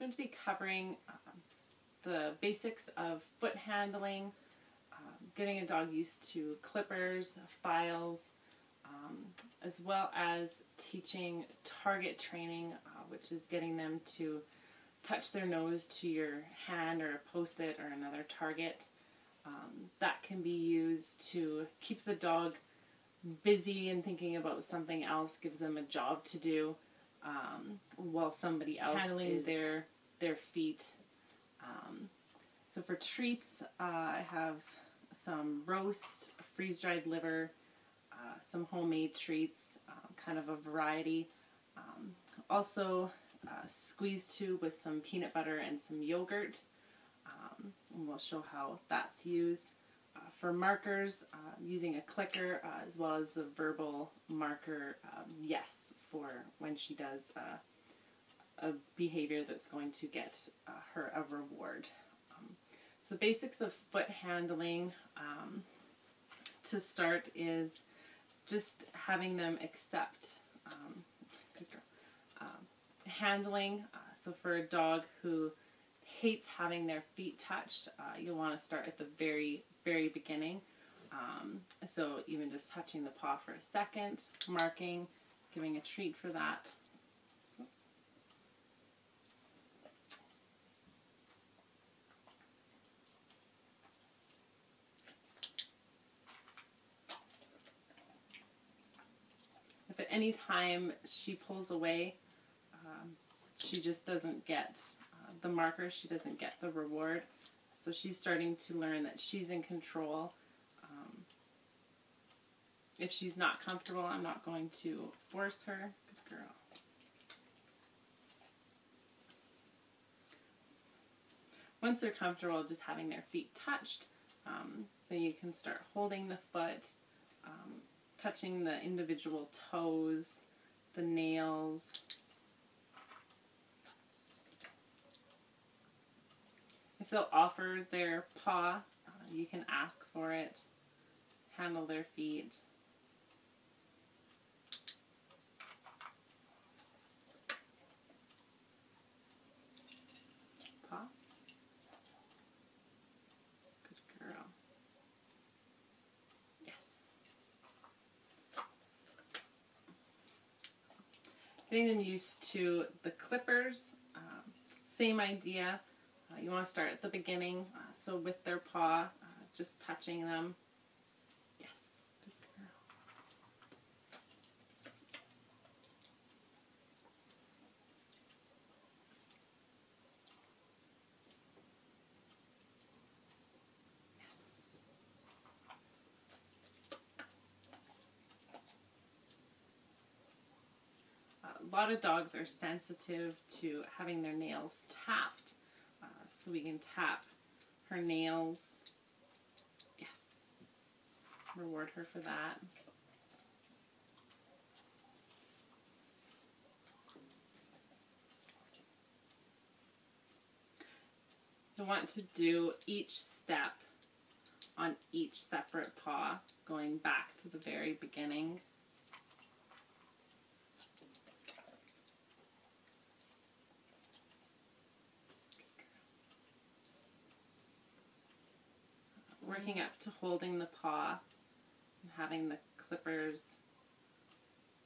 going to be covering the basics of foot handling, getting a dog used to clippers, files, as well as teaching target training, which is getting them to touch their nose to your hand or a post-it or another target. That can be used to keep the dog busy and thinking about something else, gives them a job to do while somebody else handling their feet. So for treats, I have some roast, freeze-dried liver, some homemade treats, kind of a variety. Also squeeze tube with some peanut butter and some yogurt. And we'll show how that's used. For markers, using a clicker as well as the verbal marker yes for when she does a behavior that's going to get her a reward. So the basics of foot handling to start is just having them accept handling. So for a dog who hates having their feet touched, you'll want to start at the very, very beginning. So even just touching the paw for a second, marking, giving a treat for that. If at any time she pulls away, she just doesn't get the marker, she doesn't get the reward. So she's starting to learn that she's in control. If she's not comfortable, I'm not going to force her. Good girl. Once they're comfortable just having their feet touched, then you can start holding the foot, touching the individual toes, the nails. If they'll offer their paw, you can ask for it, handle their feet. Paw. Good girl. Yes. Getting them used to the clippers, same idea. You want to start at the beginning, so with their paw, just touching them. Yes, good girl. Yes. A lot of dogs are sensitive to having their nails tapped. So we can tap her nails. Yes. Reward her for that. You want to do each step on each separate paw, going back to the very beginning. Working up to holding the paw and having the clippers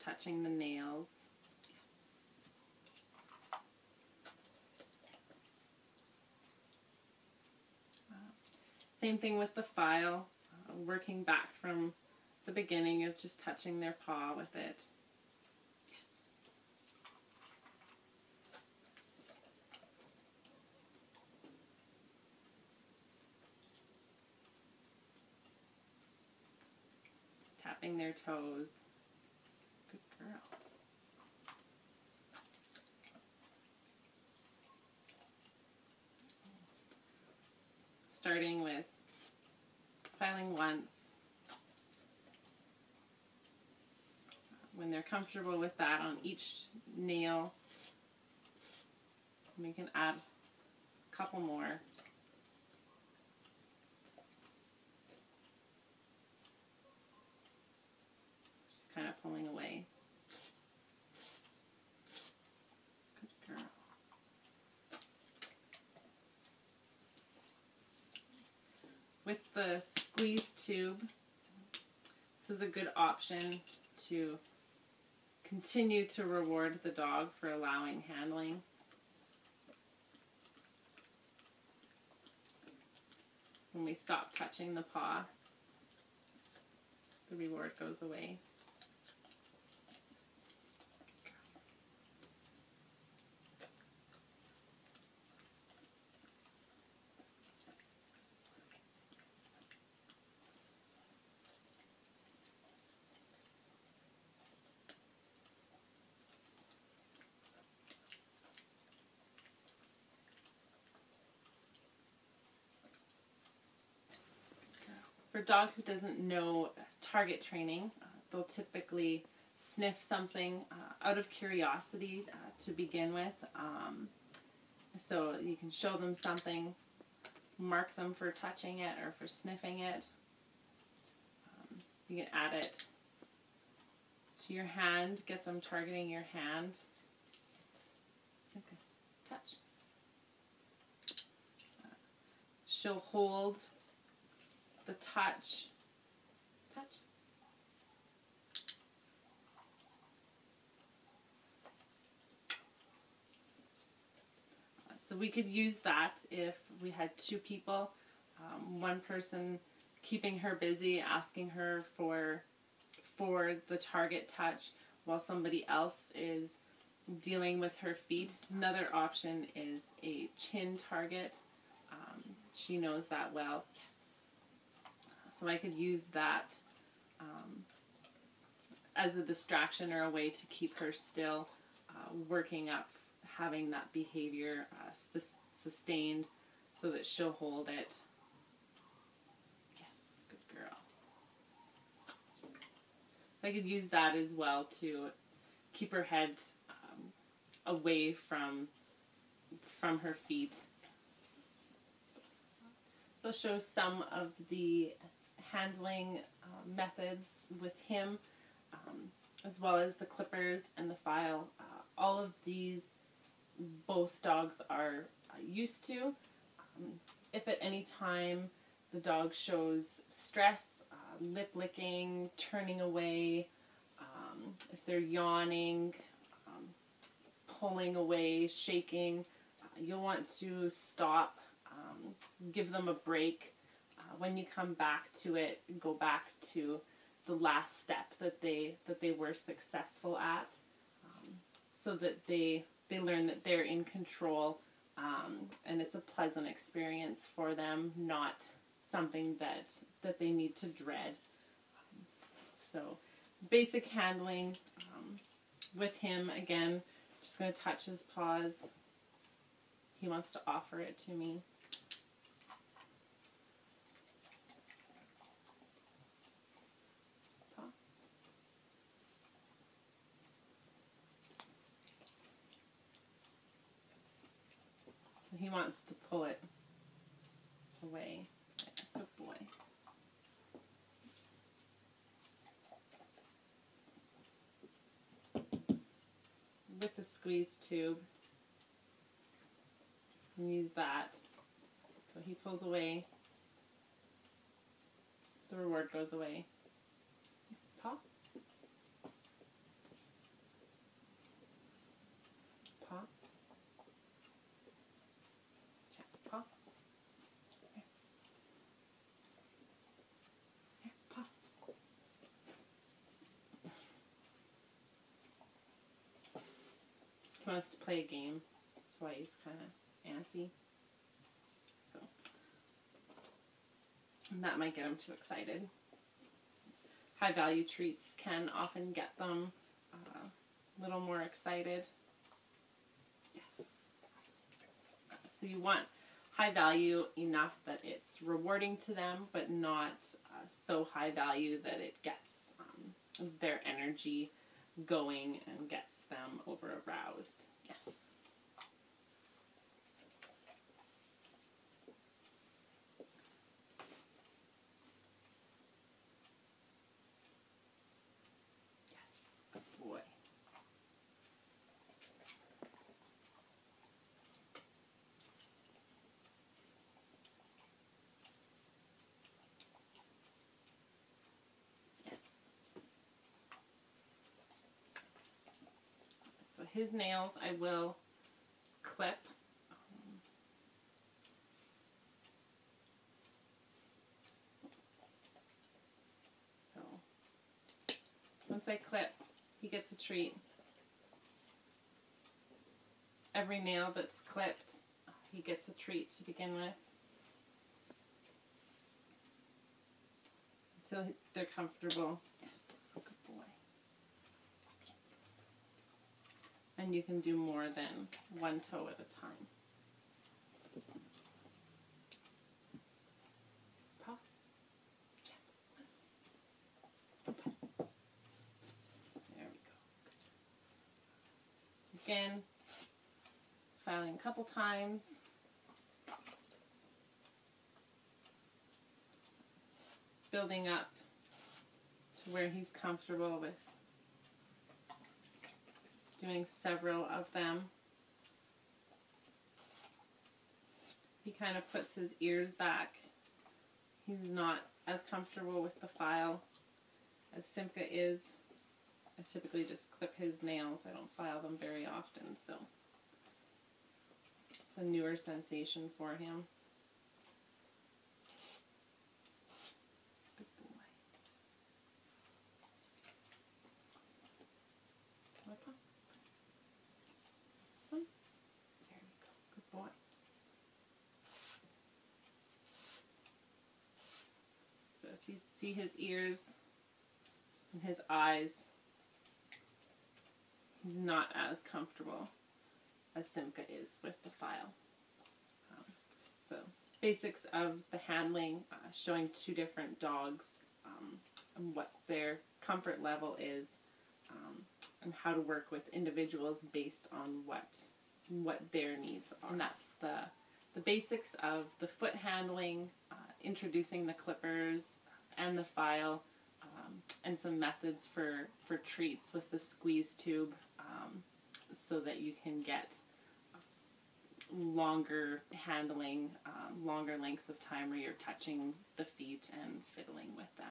touching the nails. Yes. Same thing with the file, working back from the beginning of just touching their paw with it. Yes. Tapping their toes. Good girl. Starting with filing once. When they're comfortable with that on each nail, we can add a couple more. Just kind of pulling away. Good girl. With the squeeze tube, this is a good option to continue to reward the dog for allowing handling. When we stop touching the paw, the reward goes away. For a dog who doesn't know target training, they'll typically sniff something out of curiosity to begin with. So you can show them something, mark them for touching it or for sniffing it. You can add it to your hand, get them targeting your hand. Okay. Touch. She'll hold the touch. So we could use that if we had two people, one person keeping her busy, asking her for the target touch, while somebody else is dealing with her feet. Another option is a chin target. She knows that well. Yes. So I could use that as a distraction or a way to keep her still, working up, having that behavior sustained so that she'll hold it. Yes, good girl. I could use that as well to keep her head away from her feet. They'll show some of the handling methods with him, as well as the clippers and the file. All of these both dogs are used to. If at any time the dog shows stress, lip licking, turning away, if they're yawning, pulling away, shaking, you'll want to stop, give them a break. When you come back to it, go back to the last step that they were successful at, so that they learn that they're in control, and it's a pleasant experience for them, not something that they need to dread. So basic handling with him. Again, just going to touch his paws. He wants to offer it to me. He wants to pull it away. Good boy. With the squeeze tube, use that. So he pulls away. The reward goes away. Paw. Paw. Paw. Here. Here, paw. He wants to play a game. That's why he's kind of antsy. So, and that might get him too excited. High value treats can often get them a little more excited. Yes. So you want high value enough that it's rewarding to them, but not so high value that it gets their energy going and gets them over aroused. Yes. Yes, good boy. his nails I will clip. So once I clip, he gets a treat. Every nail that's clipped, he gets a treat to begin with. Until they're comfortable. Yes, good boy. And you can do more than one toe at a time. Paw. There we go. Again, filing a couple times. Building up to where he's comfortable with doing several of them. He kind of puts his ears back. He's not as comfortable with the file as Simka is. I typically just clip his nails. I don't file them very often, so it's a newer sensation for him. Good boy. Come on, Pop. This one. There you go. Good boy. So if you see his ears and his eyes, he's not as comfortable as Simka is with the file. So basics of the handling, showing two different dogs and what their comfort level is, and how to work with individuals based on what their needs are. And that's the basics of the foot handling, introducing the clippers and the file, and some methods for treats with the squeeze tube, so that you can get longer handling, longer lengths of time where you're touching the feet and fiddling with them.